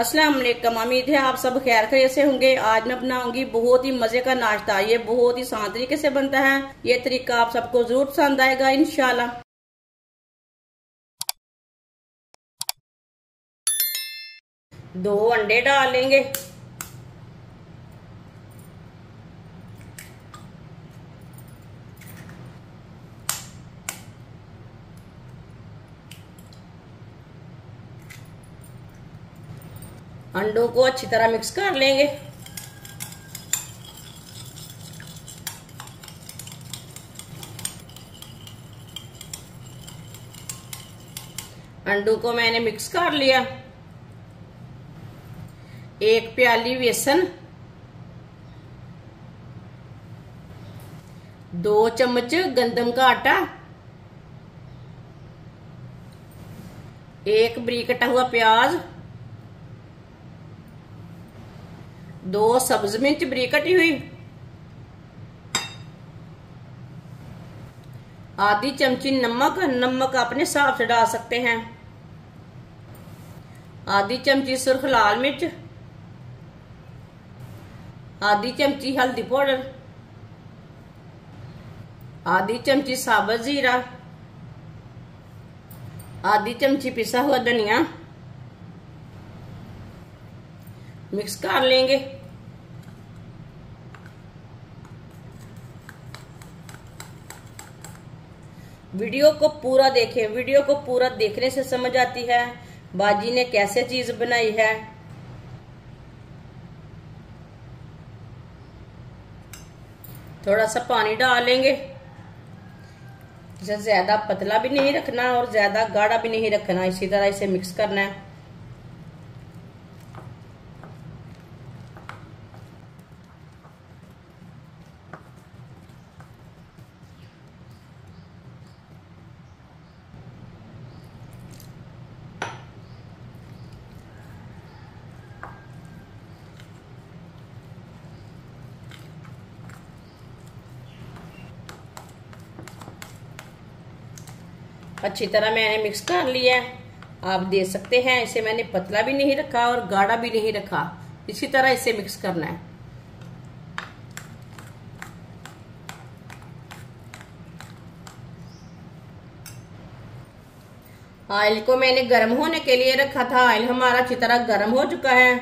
अस्सलाम वालेकुम। उम्मीद है आप सब खैर खैरियत से होंगे। आज मैं बनाऊंगी बहुत ही मजे का नाश्ता। ये बहुत ही आसान तरीके से बनता है। ये तरीका आप सबको जरूर पसंद आएगा इंशाल्लाह। 2 अंडे डाल लेंगे। अंडों को अच्छी तरह मिक्स कर लेंगे। अंडों को मैंने मिक्स कर लिया। 1 प्याली बेसन, 2 चम्मच गंदम का आटा, 1 बारीक कटा हुआ प्याज, 2 सब्ज मिर्च बारीक कटी हुई, आधी चमची नमक। नमक अपने हिसाब से डाल सकते हैं। आधी चमची सुर्ख लाल मिर्च, आधी चमची हल्दी पाउडर, आधी चमची साबुत जीरा, आधी चमची पिसा हुआ धनिया। मिक्स कर लेंगे। वीडियो को पूरा देखें। वीडियो को पूरा देखने से समझ आती है बाजी ने कैसे चीज बनाई है। थोड़ा सा पानी डाल लेंगे। इसे ज्यादा पतला भी नहीं रखना और ज्यादा गाढ़ा भी नहीं रखना। इसी तरह इसे मिक्स करना है। अच्छी तरह मैंने मिक्स कर लिया है। आप देख सकते हैं इसे मैंने पतला भी नहीं रखा और गाढ़ा भी नहीं रखा। इसी तरह इसे मिक्स करना है। ऑयल को मैंने गर्म होने के लिए रखा था। ऑयल हमारा अच्छी तरह गर्म हो चुका है।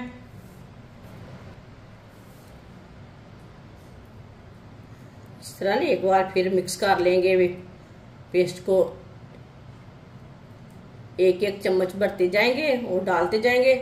इस तरह एक बार फिर मिक्स कर लेंगे। पेस्ट को 1-1 चम्मच भरते जाएंगे और डालते जाएंगे।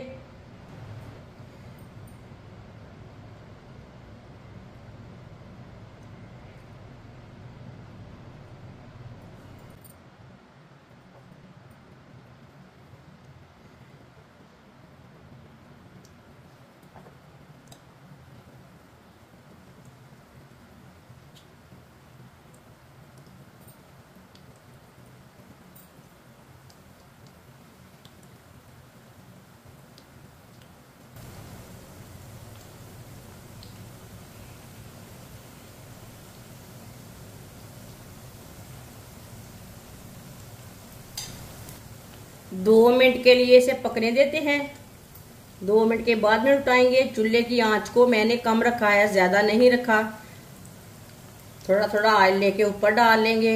दो मिनट के लिए इसे पकने देते हैं। 2 मिनट के बाद में उठाएंगे। चूल्हे की आंच को मैंने कम रखा है, ज्यादा नहीं रखा। थोड़ा थोड़ा ऑयल लेके ऊपर डाल लेंगे।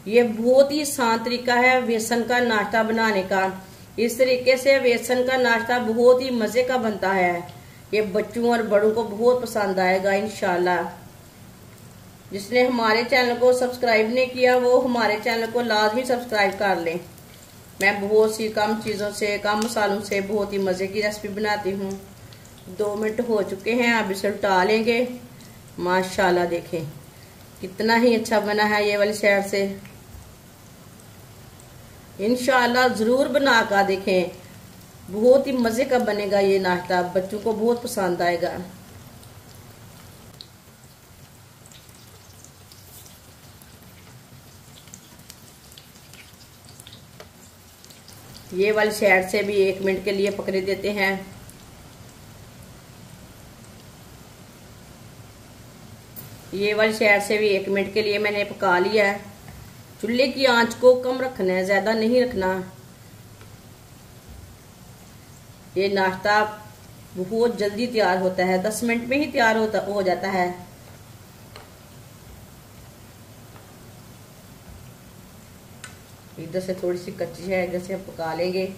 ये बहुत ही आसान तरीका है बेसन का नाश्ता बनाने का। इस तरीके से बेसन का नाश्ता बहुत ही मजे का बनता है। ये बच्चों और बड़ों को बहुत पसंद आएगा इंशाल्लाह। जिसने हमारे चैनल को सब्सक्राइब नहीं किया वो हमारे चैनल को लाजमी सब्सक्राइब कर लें। मैं बहुत सी कम चीज़ों से, कम मसालों से बहुत ही मज़े की रेसिपी बनाती हूँ। 2 मिनट हो चुके हैं। अब इसे उल्टा लेंगे। माशाल्लाह देखें कितना ही अच्छा बना है ये वाली साइड से। इंशाल्लाह ज़रूर बना कर देखें। बहुत ही मज़े का बनेगा ये नाश्ता। बच्चों को बहुत पसंद आएगा। ये वाली साइड से भी 1 मिनट के लिए पकड़े देते हैं। ये वाली साइड से भी 1 मिनट के लिए मैंने पका लिया है। चूल्हे की आंच को कम रखना है, ज्यादा नहीं रखना। ये नाश्ता बहुत जल्दी तैयार होता है, 10 मिनट में ही तैयार हो जाता है। इधर से थोड़ी सी कच्ची है, इधर से हम पका लेंगे।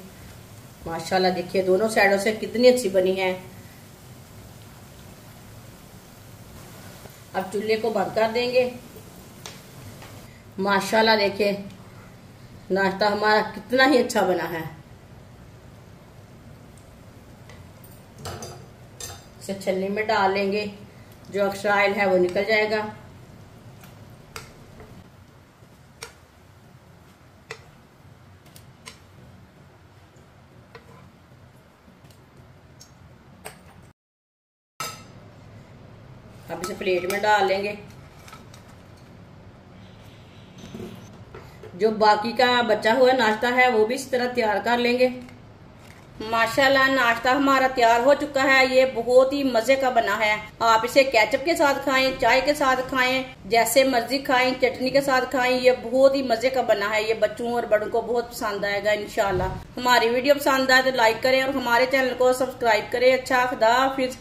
माशाल्लाह देखिए दोनों साइडों से कितनी अच्छी बनी है। अब चूल्हे को बंद कर देंगे। माशाल्लाह देखिए नाश्ता हमारा कितना ही अच्छा बना है। इसे छलनी में डाल लेंगे, जो एक्स्ट्रा ऑयल है वो निकल जाएगा। अब इसे प्लेट में डाल लेंगे। जो बाकी का बचा हुआ नाश्ता है वो भी इस तरह तैयार कर लेंगे। माशाल्लाह नाश्ता हमारा तैयार हो चुका है। ये बहुत ही मजे का बना है। आप इसे केचप के साथ खाएं, चाय के साथ खाएं, जैसे मर्जी खाएं, चटनी के साथ खाएं। ये बहुत ही मजे का बना है। ये बच्चों और बड़ों को बहुत पसंद आएगा इंशाल्लाह। हमारी वीडियो पसंद आए तो लाइक करें और हमारे चैनल को सब्सक्राइब करें। अच्छा खुदा हाफिज।